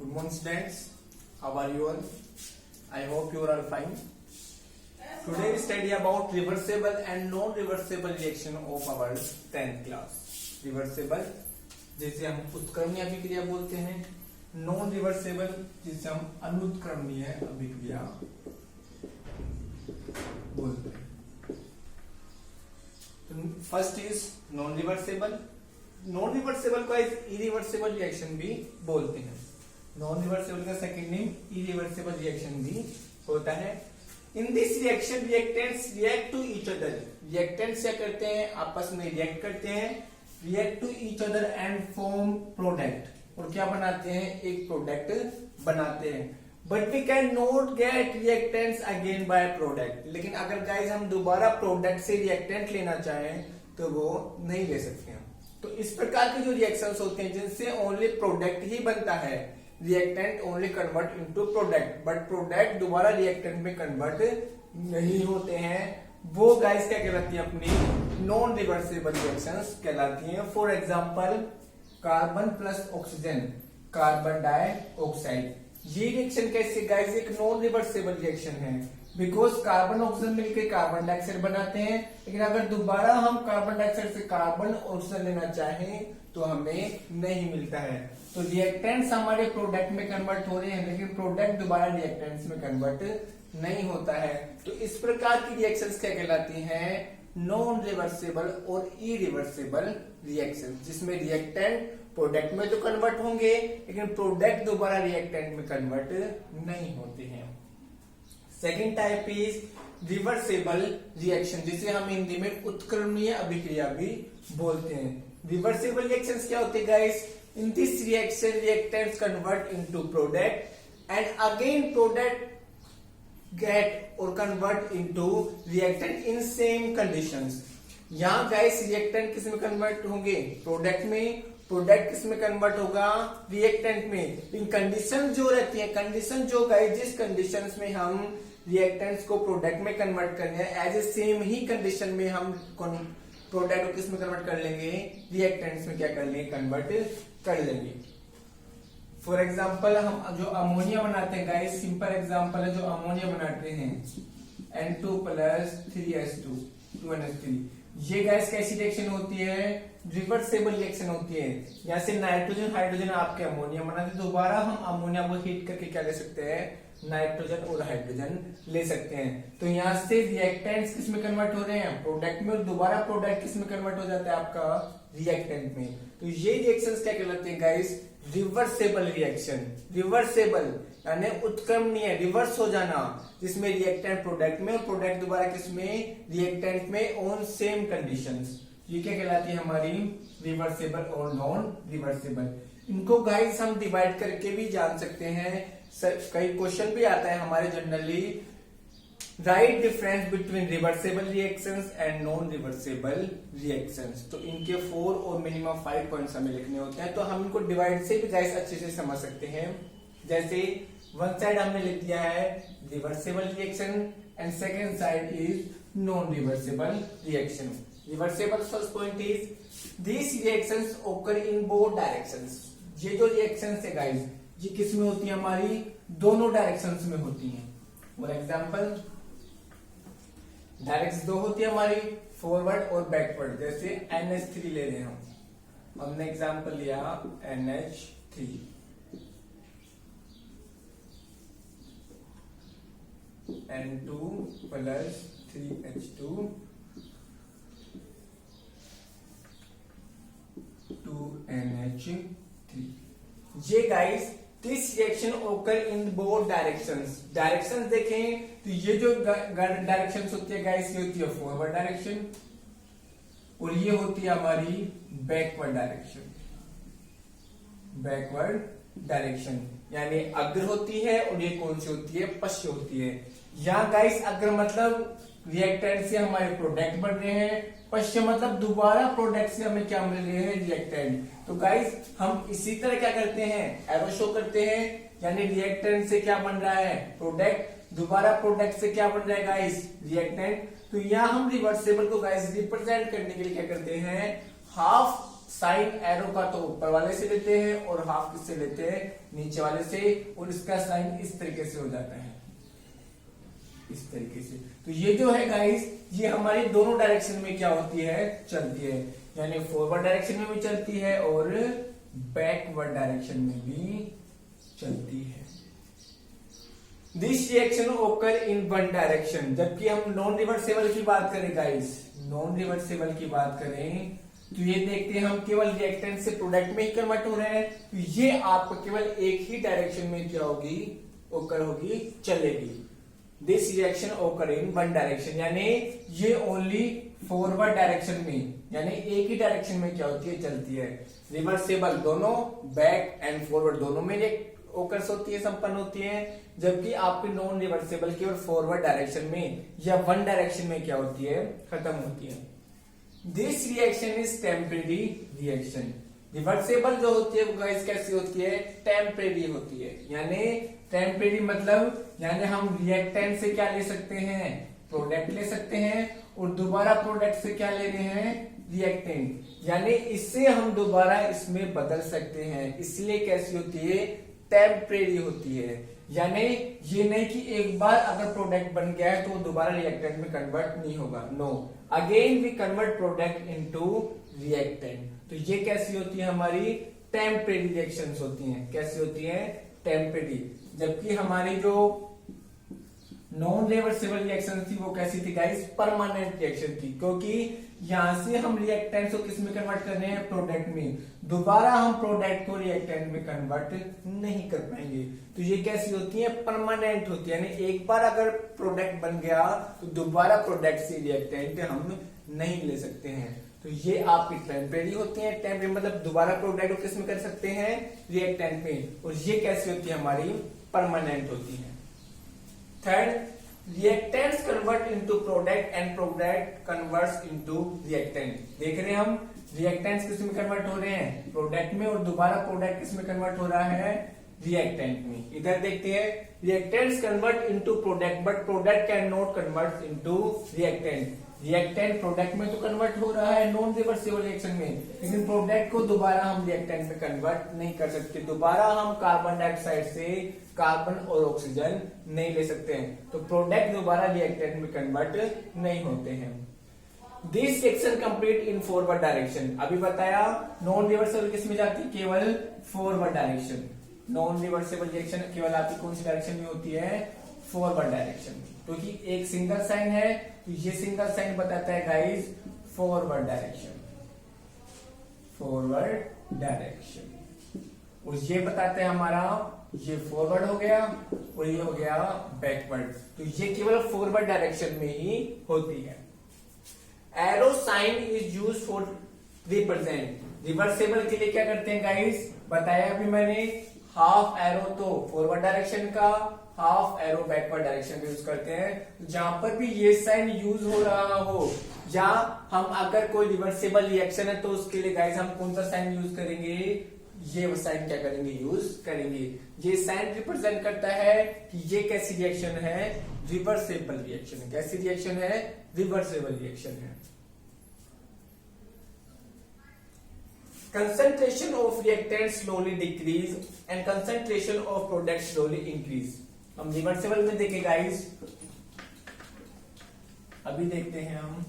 Good morning, students. How are you all? I hope you are all fine. Today we study about reversible and non-reversible reaction of our 10th class. Reversible जिसे हम उत्क्रमणीय अभिक्रिया बोलते हैं, non reversible जिसे हम अनुत्क्रमणीय अभिक्रिया बोलते हैं. First is non reversible. Non reversible को इरिवर्सेबल रिएक्शन भी बोलते हैं. नॉन रिवर्सेबल का सेकंड नेम इरिवर्सेबल रिएक्शन भी होता है. In this reaction reactants react to each other. Reactants क्या करते हैं, आपस में रिएक्ट करते हैं, react to each other and form product. और क्या बनाते हैं, एक प्रोडक्ट बनाते हैं. But we can not get reactants again by product. लेकिन अगर गाइस हम दोबारा प्रोडक्ट से रिएक्टेंट लेना चाहें तो वो नहीं ले सकते हैं. तो इस प्रकार के जो रिएक्शंस होते हैं जिनसे ओनली प्रोडक्ट ही बनता है, reactant only convert into product, but product दोबारा रिएक्टेंट में कन्वर्ट नहीं होते हैं, वो गाइस क्या कहलाती है, अपनी नॉन रिवर्सिबल रिएक्शंस कहलाती हैं. For example carbon plus oxygen, carbon dioxide. ये रिएक्शन कैसे गाइस, एक नॉन रिवर्सिबल रिएक्शन है, बिकॉज कार्बन ऑक्सीजन मिलकर कार्बन डाइऑक्साइड बनाते हैं. लेकिन अगर दोबारा हम कार्बन डाइऑक्साइड से कार्बन ऑक्सीजन लेना चाहें तो हमें नहीं मिलता है. तो रिएक्टेंट्स हमारे प्रोडक्ट में कन्वर्ट हो रहे हैं, लेकिन प्रोडक्ट दोबारा रिएक्टेंट्स में कन्वर्ट नहीं होता है. तो इस प्रकार की रिएक्शंस क्या कहलाती हैं, नॉन रिवर्सिबल और इरिवर्सिबल रिएक्शन, जिसमें रिएक्टेंट प्रोडक्ट में तो कन्वर्ट होंगे लेकिन प्रोडक्ट दोबारा रिएक्टेंट में कन्वर्ट नहीं होते हैं. Second type is reversible reaction, जिसे हम हिंदी में उत्क्रमणीय अभिक्रिया भी बोलते हैं. रिवर्सिबल रिएक्शंस क्या होते हैं guys, in this reaction reactants convert into product and again product get और convert into reactant in same conditions. यहां गाइस रिएक्टेंट किस में कन्वर्ट होंगे, प्रोडक्ट में, प्रोडक्ट किस में कन्वर्ट होगा, रिएक्टेंट में. इन कंडीशन जो रहती है, कंडीशन जो गाइस जिस कंडीशंस में हम रिएक्टेंट्स को प्रोडक्ट में कन्वर्ट करने हैं, एज ए सेम ही कंडीशन में हम प्रोडक्ट को किस में कन्वर्ट कर लेंगे, रिएक्टेंट्स में क्या कर लेंगे, कन्वर्ट कर लेंगे. फॉर एग्जाम्पल हम जो अमोनिया बनाते हैं गाइस, सिंपल एग्जाम्पल है, जो अमोनिया बनाते हैं N2 प्लस 3H2 2NH3. ये गैस कैसी रिएक्शन होती है, रिवर्सेबल रिएक्शन होती है. यहाँ से नाइट्रोजन हाइड्रोजन आपके अमोनिया बनाते, दोबारा हम अमोनिया को हीट करके क्या ले सकते हैं, नाइट्रोजन और हाइड्रोजन ले सकते हैं. तो यहाँ से रिएक्टेंट्स किस में कन्वर्ट हो रहे हैं, प्रोडक्ट में, और दोबारा प्रोडक्ट किस में कन्वर्ट हो जाता है, आपका रिएक्टेंट में. तो ये रिएक्शंस क्या कहलाते हैं गाइस, रिवर्सेबल रिएक्शन. रिवर्सेबल यानी उत्क्रमणीय, रिवर्स हो जाना, जिसमें रिएक्टेंट प्रोडक्ट में, प्रोडक्ट दोबारा किसमें, रिएक्टेंट में, ऑन सेम कंडीशंस. ये क्या कहलाती है हमारी रिवर्सेबल और नॉन रिवर्सेबल. इनको गाइस हम डिवाइड करके भी जान सकते हैं. कई क्वेश्चन भी आता है हमारे generally, right difference between reversible reactions and non reversible reactions. तो इनके 4 और मिनिमम 5 पॉइंट्स हमें लिखने होते हैं. तो हम इनको डिवाइड से भी गाइस अच्छे से समझ सकते हैं. जैसे वन साइड हमने लिख दिया है reversible reaction and second side is non reversible reaction. Reversible first point is this reactions ओकर इन बोथ डायरेक्शंस. ये जो रिएक्शंस है गाइस, ये किस में होती है, हमारी दोनों डायरेक्शंस में होती हैं. फॉर एग्जांपल डायरेक्शन दो होती है हमारी, फॉरवर्ड और बैकवर्ड. जैसे NH3 ले रहे हैं हमने एग्जांपल लिया NH3, N2 plus 3H2 2NH3. ये गाइस दिस रिएक्शन ओकर इन बोथ डायरेक्शंस. डायरेक्शंस देखें तो ये जो डायरेक्शंस होती है गाइस, ये होती है फॉरवर्ड डायरेक्शन और ये होती है हमारी बैकवर्ड डायरेक्शन. बैकवर्ड डायरेक्शन यानी अग्र होती है और ये कौन सी होती है, पश्च होती है. यहाँ गाइस अग्र मतलब रिएक्टेंट से हमारे प्रोडक्ट बन रहे हैं, पश्चिम मतलब दोबारा प्रोडक्ट से हमें क्या मिल रहे हैं, रिएक्टेंट. तो गाइस हम इसी तरह क्या करते हैं, एरो शो करते हैं, यानी रिएक्टेंट से क्या बन रहा है, प्रोडक्ट, दोबारा प्रोडक्ट से क्या बन रहा है गाइस, रिएक्टेंट. तो यहाँ हम रिवर्सेबल को गाइस रिप्रेजेंट करने के लिए क्या करते हैं, हाफ साइन एरो का तो ऊपर वाले से लेते हैं और हाफ किससे लेते हैं, नीचे वाले से, और इसका साइन इस तरीके से हो जाता है, इस तरीके से। तो ये जो है गाइस, ये हमारी दोनों डायरेक्शन में क्या होती है, चलती है, यानी फॉरवर्ड डायरेक्शन में भी चलती है और बैकवर्ड डायरेक्शन में भी चलती है। दिस रिएक्शन ओकर इन वन डायरेक्शन। जबकि हम नॉन रिवर्सेबल की बात करें गाइस, नॉन रिवर्सेबल की बात करें तो ये देखते हैं हम केवल रिएक्टेंट से प्रोडक्ट में ही कन्वर्ट हो रहे हैं, तो ये आपको केवल एक ही डायरेक्शन में क्या होगी, ओकर होगी, चलेगी। दिस रिएक्शन ओकर इन वन डायरेक्शन, यानी ये ओनली फॉरवर्ड डायरेक्शन में, यानी एक ही डायरेक्शन में क्या होती है, चलती है। रिवर्सेबल दोनों, बैक एंड फॉरवर्ड दोनों में ये ओकर्स होती है, संपन्न होती है। जबकि आपकी नॉन रिवर्सेबल केवल फॉरवर्ड डायरेक्शन में या वन डायरेक्शन में क्या होती है, खत्म होती है। This reaction is temporary reaction. Reversible जो होती है वो गाइस कैसी होती है, टेम्परेरी होती है। यानी टेम्परेरी मतलब, यानी हम रिएक्टेंट से क्या ले सकते हैं, प्रोडक्ट ले सकते हैं, और दोबारा प्रोडक्ट से क्या ले रहे हैं, रिएक्टेंट, यानी इससे हम दोबारा इसमें बदल सकते हैं, इसलिए कैसी होती है, टेम्परेरी होती है। यानी ये नहीं कि एक बार अगर प्रोडक्ट बन गया है तो वो दोबारा रिएक्टेंट में कन्वर्ट नहीं होगा, no, again we convert product into reactant. तो ये कैसी होती है, हमारी टेम्परेरी रिएक्शंस होती हैं। कैसी होती हैं, टेम्परेरी। जबकि हमारी जो नॉन रिवर्सिबल रिएक्शन थी वो कैसी थी गाइस, परमानेंट रिएक्शन थी, क्योंकि यहां से हम रिएक्टेंट को किस में कन्वर्ट कर रहे हैं, प्रोडक्ट में। दोबारा हम प्रोडक्ट को रिएक्टेंट में कन्वर्ट नहीं कर पाएंगे। तो ये कैसी होती है, परमानेंट होती है, यानी एक बार अगर प्रोडक्ट बन गया तो दोबारा प्रोडक्ट से रिएक्टेंट हम नहीं ले सकते हैं। तो ये आपकी टेम्परेरी होती है। टेम्परेरी मतलब दोबारा प्रोडक्ट को किस में कर सकते हैं, रिएक्टेंट में। और ये कैसी होती है, हमारी परमानेंट होती है। Third, reactants convert into product and product converts into reactant. देख रहे हैं हम, रिएक्टेंट्स किस में कन्वर्ट हो रहे हैं, प्रोडक्ट में, और दोबारा प्रोडक्ट किस में कन्वर्ट हो रहा है, रिएक्टेंट में। इधर देखते हैं, reactants convert into product but product can not convert into reactant. Reactant product में तो कन्वर्ट हो रहा है नॉन रिवर्सिबल रिएक्शन में, लेकिन प्रोडक्ट को दोबारा हम रिएक्टेंट में कन्वर्ट नहीं कर सकते। दोबारा हम कार्बन डाइऑक्साइड से कार्बन और ऑक्सीजन नहीं ले सकते हैं, तो प्रोडक्ट दोबारा रिएक्टेंट में कन्वर्ट नहीं होते हैं। This reaction complete in forward direction. अभी बताया नॉन रिवर्सिबल किस में जाती है, केवल forward direction. Non reversible reaction केवल आपकी कौन सी डायरेक्शन में होती है, फॉरवर्ड डायरेक्शन। क्योंकि तो एक सिंगल साइन है, तो ये सिंगल साइन बताता है guys forward direction, forward direction. और ये बताते हैं हमारा, ये फॉरवर्ड हो गया और ये हो गया बैकवर्ड। तो ये केवल फॉरवर्ड डायरेक्शन में ही होती है। Arrow sign is use for represent. Reversible के लिए क्या करते हैं गाइस, बताया अभी मैंने, हाफ एरो तो फॉरवर्ड डायरेक्शन का, हाफ एरो बैकवर्ड डायरेक्शन का यूज करते हैं। जहां पर भी ये साइन यूज हो रहा हो, या हम अगर कोई रिवर्सेबल रिएक्शन है तो उसके लिए गाइस हम कौन सा साइन यूज करेंगे, ये साइन क्या करेंगे, यूज करेंगे। ये साइन रिप्रेजेंट करता है कि ये कैसी रिएक्शन है, रिवर्सेबल रिएक्शन है। कैसी रिएक्शन है, रिवर्सेबल रिएक्शन है। Concentration of reactants slowly decrease and concentration of products slowly increase. हम रिवर्सेबल में देखें गाइस, अभी देखते हैं हम,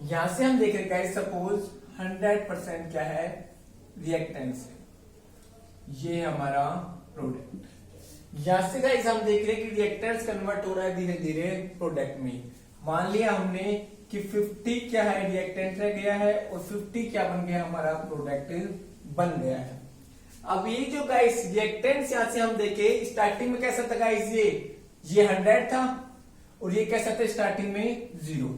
यहां से हम देख रहे गाइस, सपोज 100% क्या है, रिएक्टेंट्स है, ये हमारा प्रोडक्ट। यहां से गाइस हम देख रहे हैं कि रिएक्टेंट्स कन्वर्ट हो रहा है धीरे धीरे प्रोडक्ट में। मान लिया हमने कि 50 क्या है, रिएक्टेंट रह गया है, और 50 क्या बन गया, हमारा प्रोडक्ट बन गया है। अब ये जो गाइस रिएक्टेंट्स यहां से हम देखे, स्टार्टिंग में कैसा था गाइस, ये 100 था, और ये कैसा था स्टार्टिंग में 0।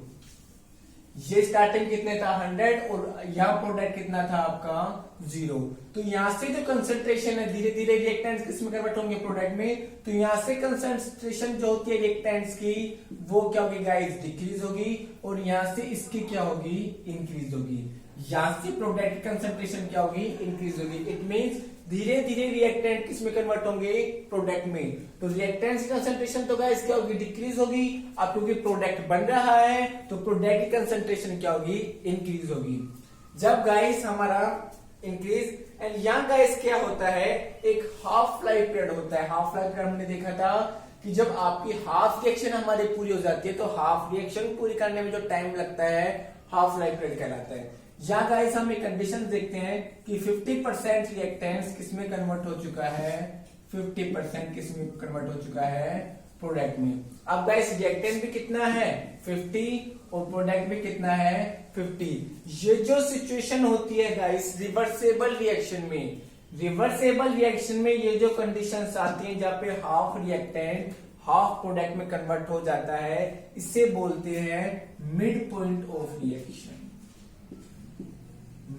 ये स्टार्टिंग कितने था, 100, और यहाँ प्रोडक्ट कितना था आपका, 0। तो यहां से जो कंसंट्रेशन है, धीरे धीरे रिएक्टेंट्स किस में कन्वर्ट होंगे, प्रोडक्ट में। तो यहां से कंसंट्रेशन जो होती है रिएक्टेंट्स की, वो क्या होगी गाइस, डिक्रीज होगी, और यहां से इसकी क्या होगी, इंक्रीज होगी। यहां से प्रोडक्ट की कंसंट्रेशन क्या होगी, इंक्रीज होगी। इट मींस धीरे धीरे रिएक्टेंट किस में कन्वर्ट होंगे, प्रोडक्ट में। तो रिएक्टेंट की कंसंट्रेशन तो गाइस क्या होगी, डिक्रीज होगी। अब क्योंकि प्रोडक्ट बन रहा है तो प्रोडक्ट की कंसंट्रेशन क्या होगी, इंक्रीज होगी। जब गाइस हमारा इंक्रीज, एंड यहाँ गाइस क्या होता है, एक हाफ लाइफ पीरियड होता है। हाफ लाइफ पीरियड हमने देखा था कि जब आपकी हाफ रिएक्शन हमारी पूरी हो जाती है तो हाफ रिएक्शन पूरी करने में जो टाइम लगता है हाफ लाइफ पीरियड कहलाता है। यहाँ गाइस हम एक कंडीशन देखते हैं कि 50% रिएक्टेंस किसमें कन्वर्ट हो चुका है, 50% किसमें कन्वर्ट हो चुका है, प्रोडक्ट में। अब गाइस रिएक्टेंट भी कितना है, 50, और प्रोडक्ट भी कितना है, 50। ये जो सिचुएशन होती है गाइस रिवर्सेबल रिएक्शन में, रिवर्सेबल रिएक्शन में ये जो कंडीशंस आती हैं जहां पे हाफ रिएक्टेंट हाफ प्रोडक्ट में कन्वर्ट हो जाता है, इसे बोलते हैं mid point of reaction.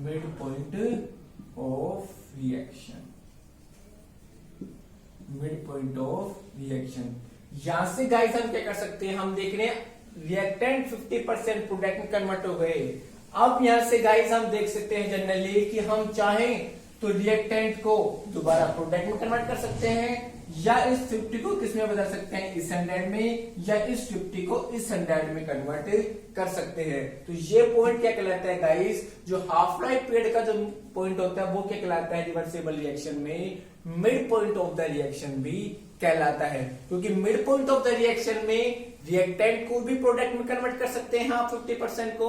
Mid point of reaction, mid point of reaction. यहां से गाइस हम क्या कर सकते हैं, हम देख रहे हैं रिएक्टेंट 50% प्रोडक्ट में कन्वर्ट हो गए। अब यहां से गाइस हम देख सकते हैं जनरली कि हम चाहें तो रिएक्टेंट को दोबारा प्रोडक्ट में कन्वर्ट कर सकते हैं, या इस 50 को किसमें बदल सकते हैं, इस 100 में, या इस 50 को इस 100 में कन्वर्ट कर सकते हैं। तो ये पॉइंट क्या कहलाता है गाइस, जो हाफ लाइफ पीरियड का जो पॉइंट होता है वो क्या कहलाता है रिवर्सेबल रिएक्शन में, mid point of the reaction भी कहलाता है। क्योंकि mid point of the reaction में रिएक्टेंट को भी प्रोडक्ट में कन्वर्ट कर सकते हैं आप 50% को,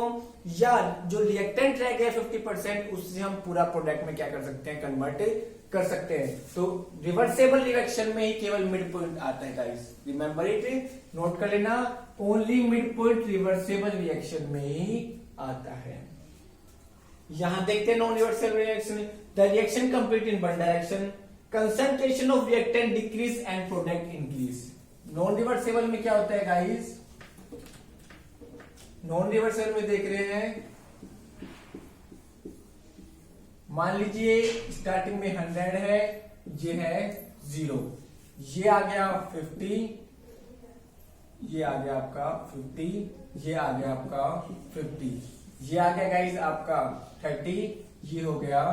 या जो रिएक्टेंट रह गया 50% उससे हम पूरा प्रोडक्ट में क्या कर सकते हैं, कन्वर्ट कर सकते हैं। तो रिवर्सेबल रिएक्शन में ही केवल मिड पॉइंट आता है गाइस, रिमेंबर इट, नोट कर लेना, only mid point reversible reaction में ही आता है। यहां देखते हैं non reversible reaction, the reaction complete in one direction, concentration of reactant decrease and product increase. Non reversible में क्या होता है गाइस, नॉन रिवर्सेबल में देख रहे हैं, मान लीजिए स्टार्टिंग में 100 है, ये है 0, ये आ गया 50, ये आ गया आपका 50, ये आ गया आपका 50, ये आ गया गाइस आपका 30, ये हो गया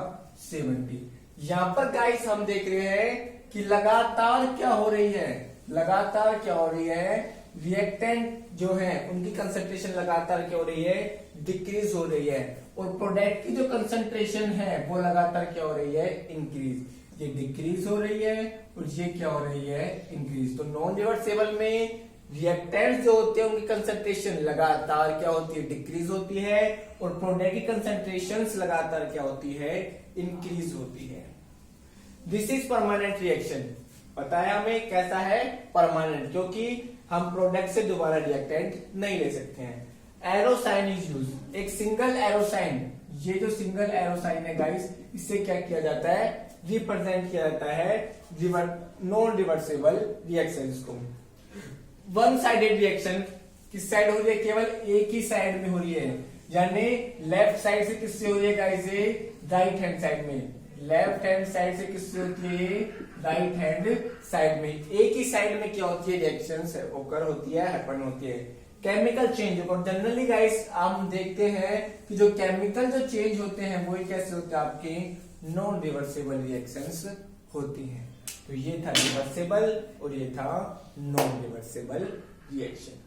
70। यहां पर गाइस हम देख रहे हैं कि लगातार क्या हो रही है, लगातार क्या हो रही है, रिएक्टेंट जो है उनकी कंसंट्रेशन लगातार क्या हो रही है, डिक्रीज हो रही है, और प्रोडक्ट की जो कंसंट्रेशन है वो लगातार क्या हो रही है, इंक्रीज। ये डिक्रीज हो रही है और ये क्या हो रही है, इंक्रीज। तो नॉन रिवर्सेबल में रिएक्टेंट्स जो होते हैं उनकी कंसंट्रेशन लगातार क्या होती है, डिक्रीज होती है, और प्रोडक्ट की कंसंट्रेशंस लगातार क्या होती है, इंक्रीज होती है। This is permanent reaction. पता है हमें कैसा है, परमानेंट, क्योंकि हम प्रोडक्ट से दोबारा रिएक्टेंट नहीं ले सकते हैं। एरो साइन इज यूज, एक सिंगल एरो साइन, ये जो सिंगल एरो साइन है गाइस, इससे क्या किया जाता है, रिप्रेजेंट किया जाता है नॉन रिवर्सेबल रिएक्शन को। वन साइडेड रिएक्शन किस साइड हो रही है, केवल एक ही साइड में हो रही है, यानी लेफ्ट साइड से किससे हो रही है गाइस, राइट हैंड साइड में, लेफ्ट हैंड साइड से किससे होती है, राइट हैंड साइड में। एक ही साइड में क्या होती है, रिएक्शंस ओकर होती है, हैपन होती है। केमिकल चेंज, और जनरली गाइस हम देखते हैं कि जो केमिकल जो चेंज होते हैं वो कैसे होते हैं, आपके नॉन रिवर्सेबल रिएक्शंस होती हैं। तो ये था रिवर्सेबल और ये था नॉन रिवर्सेबल रिएक्शन।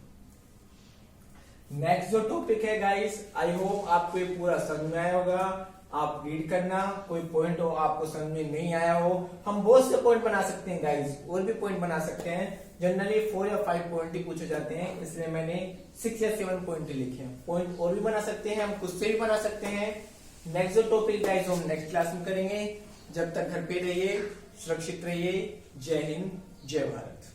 नेक्स्ट जो टॉपिक है गाइस, आई होप आपको ये पूरा समझ में आया होगा। आप रीड करना, कोई पॉइंट हो आपको समझ में नहीं आया हो, हम बहुत से पॉइंट बना सकते हैं गाइस, और भी पॉइंट बना सकते हैं। जनरली 4 या 5 पॉइंट ही पूछे जाते हैं, इसलिए मैंने 6 या 7 पॉइंट लिखे हैं। पॉइंट और भी बना सकते हैं, हम खुद से भी बना सकते हैं। नेक्स्ट जो टॉपिक गाइस हम नेक्स्ट क्लास में करेंगे। जब तक घर पे रहिए, सुरक्षित रहिए। जय हिंद, जय भारत।